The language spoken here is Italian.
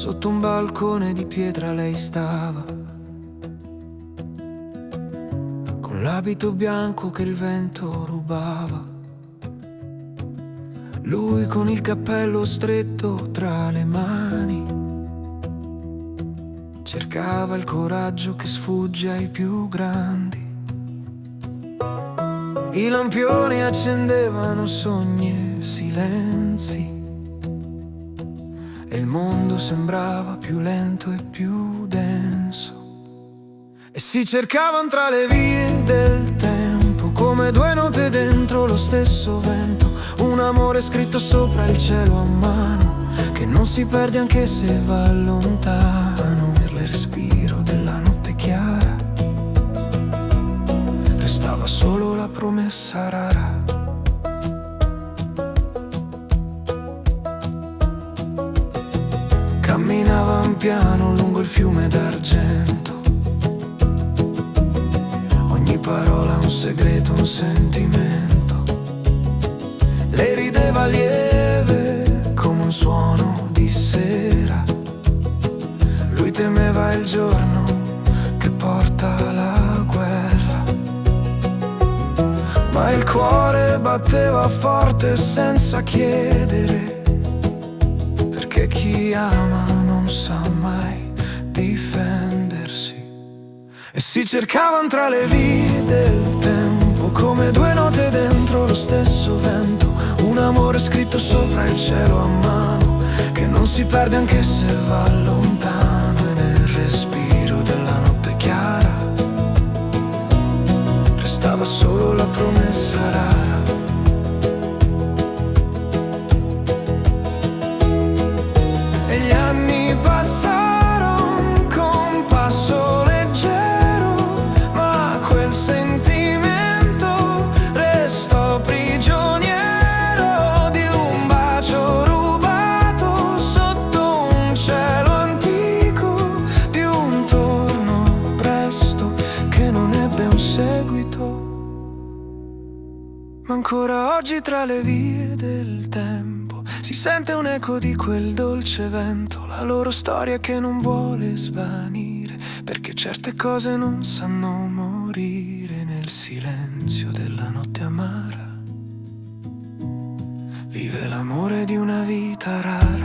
Sotto un balcone di pietra lei stava, con l'abito bianco che il vento rubava. Lui con il cappello stretto tra le mani cercava il coraggio che sfugge ai più grandi. I lampioni accendevano sogni e silenzi e il mondo sembrava più lento e più denso. E si cercavano tra le vie del tempo, come due note dentro lo stesso vento. Un amore scritto sopra il cielo a mano, che non si perde anche se va lontano. Il respiro della notte chiara, restava solo la promessa rara. Camminavan piano lungo il fiume d'argento, ogni parola un segreto, un sentimento. Lei rideva lieve come un suono di sera, lui temeva il giorno che porta la guerra. Ma il cuore batteva forte senza chiedere, perché chi ama non sa mai difendersi. E si cercavano tra le vie del tempo, come due note dentro lo stesso vento. Un amore scritto sopra il cielo a mano, che non si perde anche se va lontano. E nel respiro della notte chiara restava solo la promessa rara. E gli anni passarono con passo leggero, ma quel sentimento restò prigioniero di un bacio rubato sotto un cielo antico, di un torno presto che non ebbe un seguito. Ma ancora oggi tra le vie del tempo si sente un eco di quel dolce vento, la loro storia che non vuole svanire, perché certe cose non sanno morire. Nel silenzio della notte amara vive l'amore di una vita rara.